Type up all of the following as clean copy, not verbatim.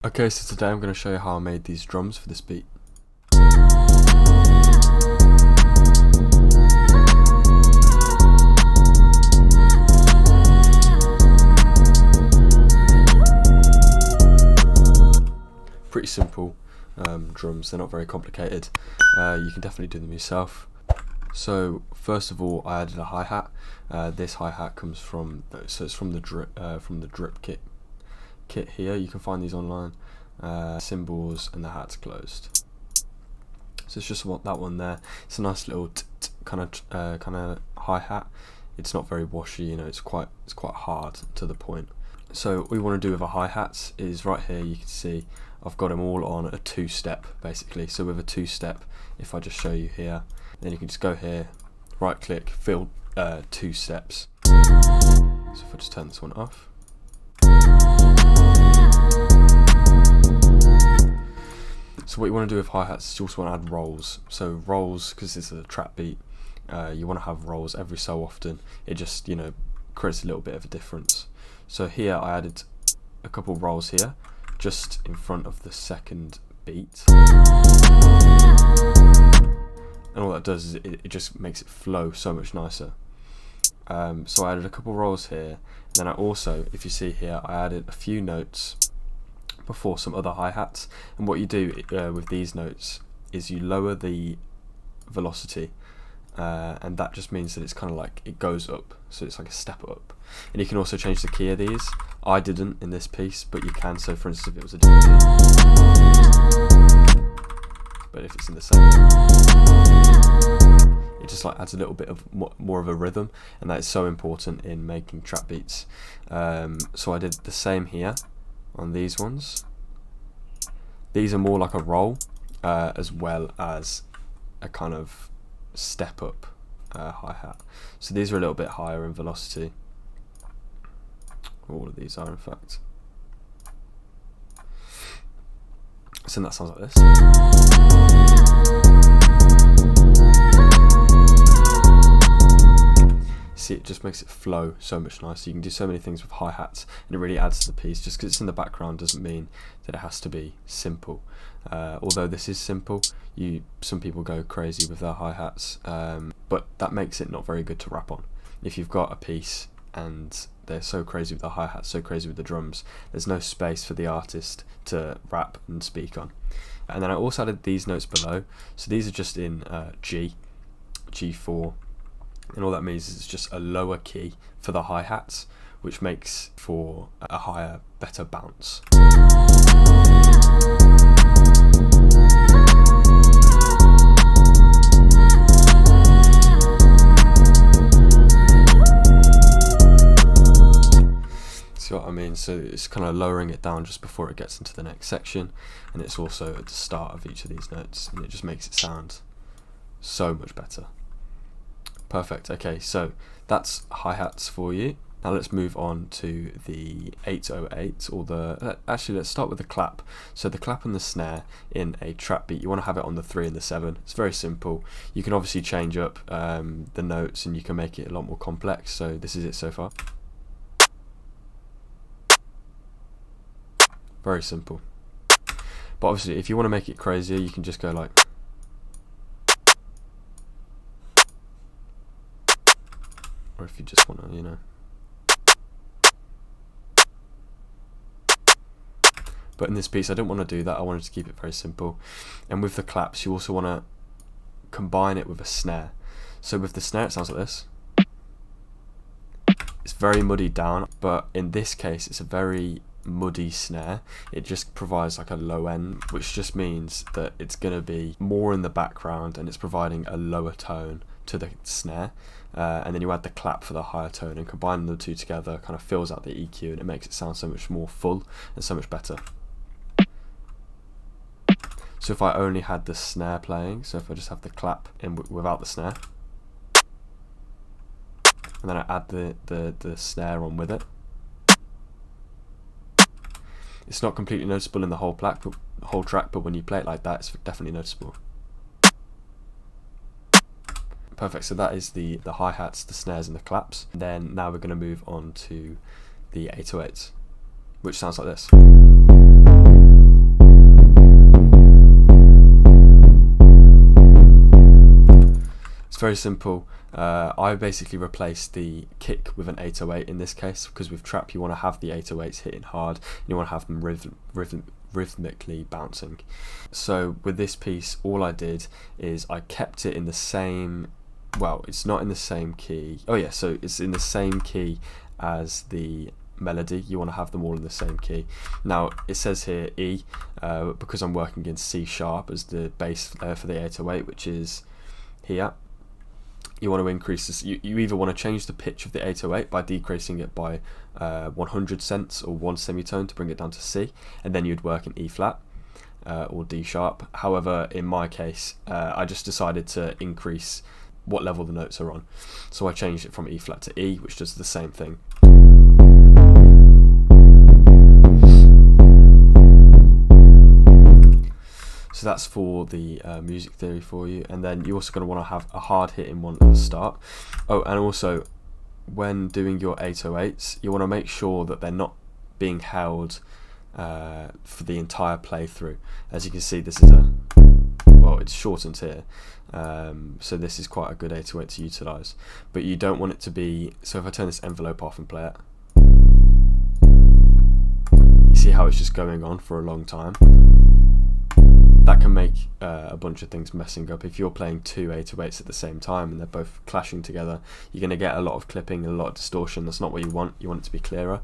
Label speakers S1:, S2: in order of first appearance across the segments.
S1: Okay, so today I'm going to show you how I made these drums for this beat. Pretty simple drums, they're not very complicated. You can definitely do them yourself. So first of all, I added a hi-hat. This hi-hat comes from, so it's from the drip kit here. You can find these online. Cymbals and the hat's closed. So it's just that one there. It's a nice little kind of hi-hat. It's not very washy, you know. It's quite hard to the point. So what we want to do with our hi-hats is right here. You can see I've got them all on a two-step basically. So with a two-step, if I just show you here, then you can just go here, right-click, fill two steps. So if I just turn this one off. So what you want to do with hi-hats is you also want to add rolls. So rolls, because this is a trap beat, you want to have rolls every so often. It just, you know, creates a little bit of a difference. So here I added a couple rolls here, just in front of the second beat. And all that does is it just makes it flow so much nicer. So I added a couple rolls here, and then I also, if you see here, I added a few notes before some other hi-hats. And what you do with these notes is you lower the velocity, and that just means that it's kind of like it goes up, so it's like a step up. And you can also change the key of these. I didn't in this piece, but you can. So for instance, if it was a different key, but if it's in the same, it just like adds a little bit of more of a rhythm, and that is so important in making trap beats. So I did the same here on these ones. These are more like a roll, as well as a kind of step up hi-hat. So these are a little bit higher in velocity. All of these are, in fact. So that sounds like this. See, it just makes it flow so much nicer. You can do so many things with hi-hats, and it really adds to the piece. Just because it's in the background doesn't mean that it has to be simple. Although this is simple, some people go crazy with their hi-hats, but that makes it not very good to rap on. If you've got a piece and they're so crazy with the hi-hats, so crazy with the drums, there's no space for the artist to rap and speak on. And then I also added these notes below. So these are just in G4. And all that means is it's just a lower key for the hi-hats, which makes for a higher, better bounce. See what I mean? So it's kind of lowering it down just before it gets into the next section, and it's also at the start of each of these notes, and it just makes it sound so much better. Perfect. Okay, so that's hi-hats for you. Now let's move on to the 808, or actually let's start with the clap. So the clap and the snare in a trap beat, you want to have it on the 3 and the 7. It's very simple. You can obviously change up the notes, and you can make it a lot more complex. So this is it so far. Very simple. But obviously if you want to make it crazier, you can just go like, or if you just want to, you know. But in this piece, I don't want to do that. I wanted to keep it very simple. And with the claps, you also want to combine it with a snare. So with the snare, it sounds like this. It's very muddied down, but in this case, it's a very muddy snare. It just provides like a low end, which just means that it's going to be more in the background, and it's providing a lower tone to the snare. And then you add the clap for the higher tone, and combining the two together kind of fills out the EQ, and it makes it sound so much more full and so much better. So if I only had the snare playing, so if I just have the clap in without the snare, and then I add the snare on with it, it's not completely noticeable in the whole track, but when you play it like that, it's definitely noticeable. Perfect, so that is the hi-hats, the snares and the claps. Then now we're going to move on to the 808s, which sounds like this. very simple. I basically replaced the kick with an 808 in this case, because with trap you want to have the 808s hitting hard, and you want to have them rhythmically bouncing. So with this piece, all I did is I kept it in the same, well, it's not in the same key. Oh yeah, so it's in the same key as the melody. You want to have them all in the same key. Now it says here E, because I'm working in C sharp as the bass for the 808, which is here. You want to increase this. You either want to change the pitch of the 808 by decreasing it by 100 cents or 1 semitone to bring it down to C, and then you'd work in E flat or D sharp. However, in my case, I just decided to increase what level the notes are on, so I changed it from E flat to E, which does the same thing. So that's for the music theory for you, and then you're also going to want to have a hard hitting one at the start. Oh, and also when doing your 808s, you want to make sure that they're not being held for the entire playthrough. As you can see, this is it's shortened here, so this is quite a good 808 to utilize, but you don't want it to be, so if I turn this envelope off and play it, you see how it's just going on for a long time. That can make a bunch of things messing up. If you're playing two 808s at the same time and they're both clashing together, you're going to get a lot of clipping and a lot of distortion. That's not what you want. You want it to be clearer.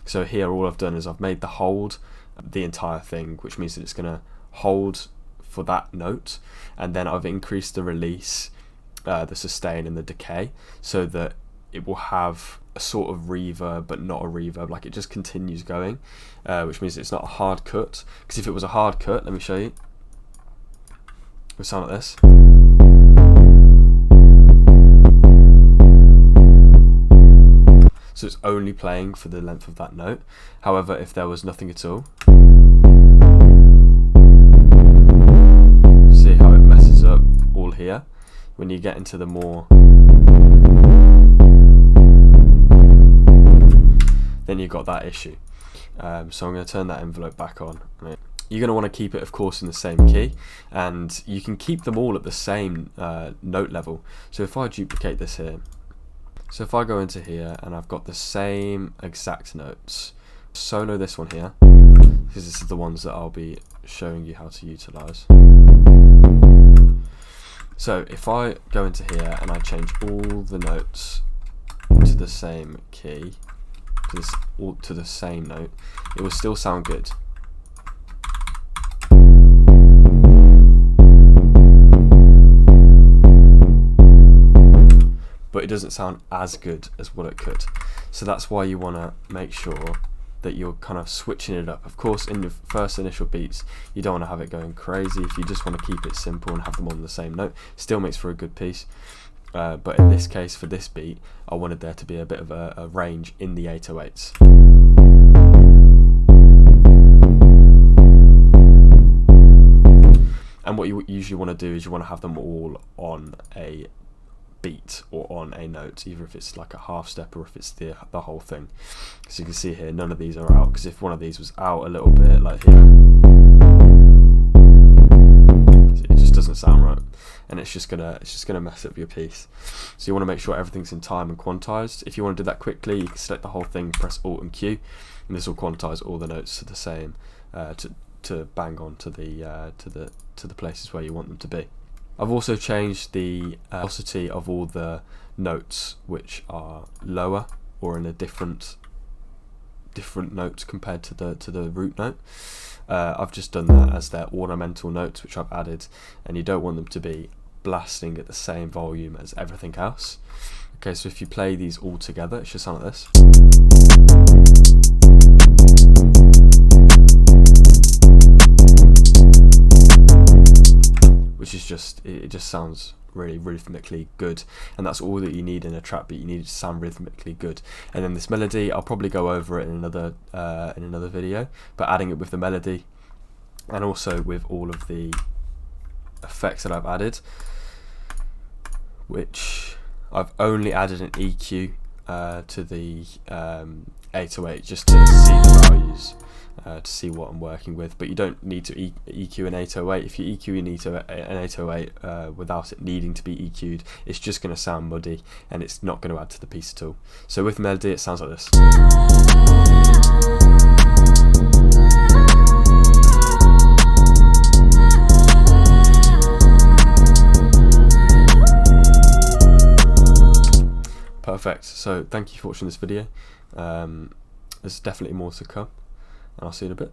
S1: So here all I've done is I've made the hold the entire thing, which means that it's going to hold for that note, and then I've increased the release, the sustain and the decay, so that it will have a sort of reverb but not a reverb, like it just continues going, which means it's not a hard cut, because if it was a hard cut, let me show you, it would sound like this. So it's only playing for the length of that note. However, if there was nothing at all, see how it messes up all here. When you get into the more, then you've got that issue. So I'm going to turn that envelope back on. You're going to want to keep it, of course, in the same key, and you can keep them all at the same note level. So if I duplicate this here, so if I go into here and I've got the same exact notes, solo this one here, because this is the ones that I'll be showing you how to utilize. So if I go into here and I change all the notes to the same key, to the same note, it will still sound good. But it doesn't sound as good as what it could. So that's why you want to make sure that you're kind of switching it up. Of course, in the first initial beats, you don't want to have it going crazy. If you just want to keep it simple and have them on the same note, still makes for a good piece. But in this case, for this beat, I wanted there to be a bit of a range in the 808s. And what you usually want to do is you want to have them all on a beat or on a note, either if it's like a half step or if it's the whole thing. So you can see here, none of these are out, because if one of these was out a little bit, like here, it just doesn't sound right, and it's just gonna mess up your piece. So you want to make sure everything's in time and quantized. If you want to do that quickly, you can select the whole thing, press Alt and Q, and this will quantize all the notes to the same, to bang on to the places where you want them to be. I've also changed the velocity of all the notes which are lower or in a different notes compared to the root note. I've just done that as their ornamental notes which I've added, and you don't want them to be blasting at the same volume as everything else. Okay, so if you play these all together, it should sound like this. Which is just, it just sounds really rhythmically good, and that's all that you need in a trap beat. You need it to sound rhythmically good. And then this melody, I'll probably go over it in another video, but adding it with the melody and also with all of the effects that I've added, which I've only added an EQ to the 808 just to see the values, to see what I'm working with. But you don't need to EQ an 808. If you EQ an 808 without it needing to be EQ'd, it's just going to sound muddy and it's not going to add to the piece at all. So with melody it sounds like this. Perfect. So thank you for watching this video. There's definitely more to come, and I'll see you in a bit.